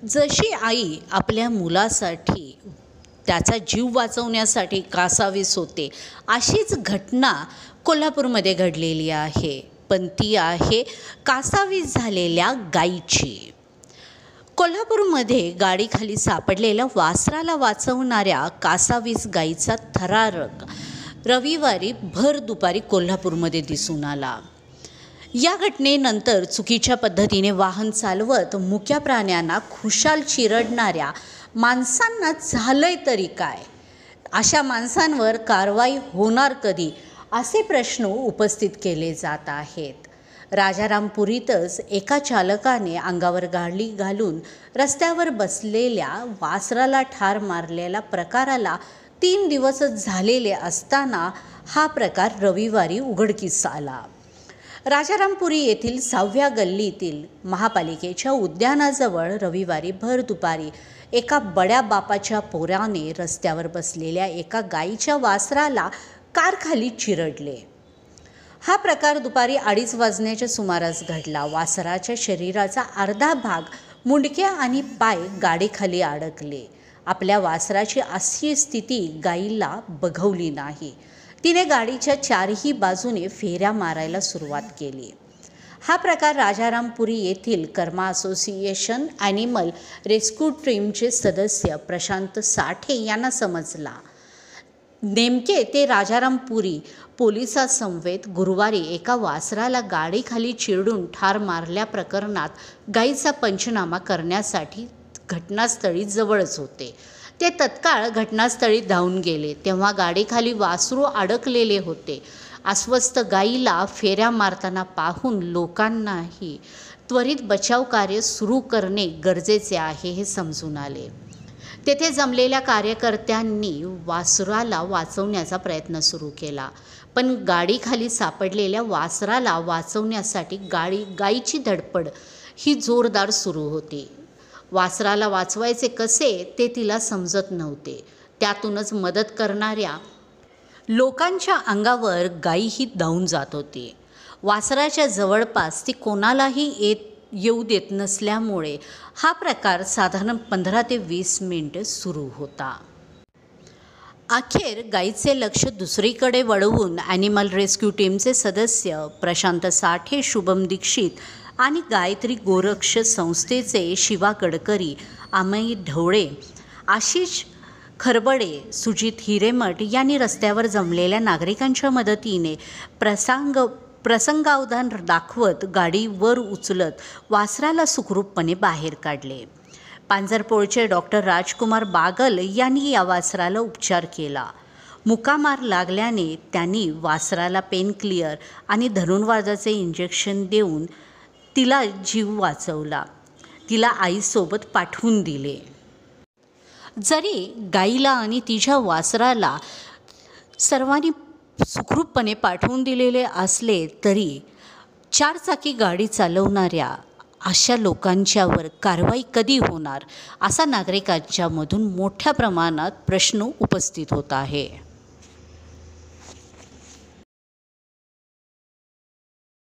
जशी आई आपल्या मुलासाठी त्याचा जीव वाचवण्यासाठी कासावीस होते, अशीच घटना कोल्हापूरमध्ये घडलेली आहे. पण ती आहे कासावीस झालेल्या गायीची. कोल्हापूरमध्ये गाडीखाली सापडलेल्या वासराला वाचवणाऱ्या कासावीस गायीचा थरारक रविवारी भर दुपारी कोल्हापूरमध्ये दिसून आला. या घटनेनंतर चुकीच्या पद्धतीने वाहन चालवत मुक्या प्राण्यांना खुशाल चिरडणाऱ्या माणसांना झालंय तरी काय? अशा माणसांवर कारवाई होणार कधी, असे प्रश्न उपस्थित केले जात आहेत. राजारामपुरीतच एका चालकाने अंगावर गाडी घालून रस्त्यावर बसलेल्या वासराला ठार मारलेल्या प्रकाराला 3 दिवसच झालेले असताना हा प्रकार रविवारी उघडकीस आला. राजारामपुरी येथील 6व्या गल्लीतील महापालिकेच्या उद्यानाजवळ रविवारी भर दुपारी एका बड्या बापाच्या पोराने रस्त्यावर बसलेल्या एका गायीच्या वासराला कारखाली चिरडले. हा प्रकार दुपारी 2:30 वाजण्याच्या सुमारास घडला. वासराच्या शरीराचा अर्धा भाग, मुंडके आणि पाय गाडीखाली अडकले. आपल्या वासराची अशी स्थिती गायीला बघवली नाही. तिने गाडीच्या 4ही बाजूने फेऱ्या मारायला सुरुवात केली. हा प्रकार राजारामपुरी येथील कर्मा असोसिएशन ॲनिमल रेस्क्यू टीमचे सदस्य प्रशांत साठे यांना समजला. नेमके ते राजारामपुरी पोलिसांसमवेत गुरुवारी एका वासराला गाडीखाली चिरडून ठार मारल्या प्रकरणात गायीचा पंचनामा करण्यासाठी घटनास्थळी जवळच होते. ते तत्काळ घटनास्थळी धावून गेले तेव्हा गाडीखाली वासरू अडकलेले होते. अस्वस्थ गायीला फेऱ्या मारताना पाहून लोकांनाही त्वरित बचाव कार्य सुरू करणे गरजेचे आहे हे समजून आले. तेथे जमलेल्या कार्यकर्त्यांनी वासराला वाचवण्याचा प्रयत्न सुरू केला. पण गाडीखाली सापडलेल्या वासराला वाचवण्यासाठी गायीची धडपड ही जोरदार सुरू होती. वासराला वाचवायचे कसे ते तिला समजत नव्हते. त्यातूनच मदत करणाऱ्या लोकांच्या अंगावर गायी ही धावून जात होती. वासराच्या जवळपास ती कोणालाही येऊ देत नसल्यामुळे हा प्रकार साधारण 15 ते 20 मिनिटे सुरू होता. अखेर गायीचे लक्ष दुसरीकडे वळवून ॲनिमल रेस्क्यू टीमचे सदस्य प्रशांत साठे, शुभम दीक्षित आणि गायत्री गोरक्ष संस्थेचे शिवा गडकरी, अमय ढवळे, आशिष खरबडे, सुजित हिरेमठ यांनी रस्त्यावर जमलेल्या नागरिकांच्या मदतीने प्रसंगावधान दाखवत गाडी वर उचलत वासराला सुखरूपपणे बाहेर काढले. पांजरपोळचे डॉक्टर राजकुमार बागल यांनी या वासराला उपचार केला. मुका मार लागल्याने त्यांनी वासराला पेन क्लिअर आणि धनुर्वाताचे इंजेक्शन देऊन तिला जीव वाचवला. तिला आईसोबत पाठवून दिले. जरी गाईला आणि तिच्या वासराला सर्वांनी सुखरूपपणे पाठवून दिलेले असले तरी 4चाकी गाडी चालवणाऱ्या अशा लोकांच्यावर कारवाई कधी होणार, असा नागरिकांच्यामधून मोठ्या प्रमाणात प्रश्न उपस्थित होत आहे.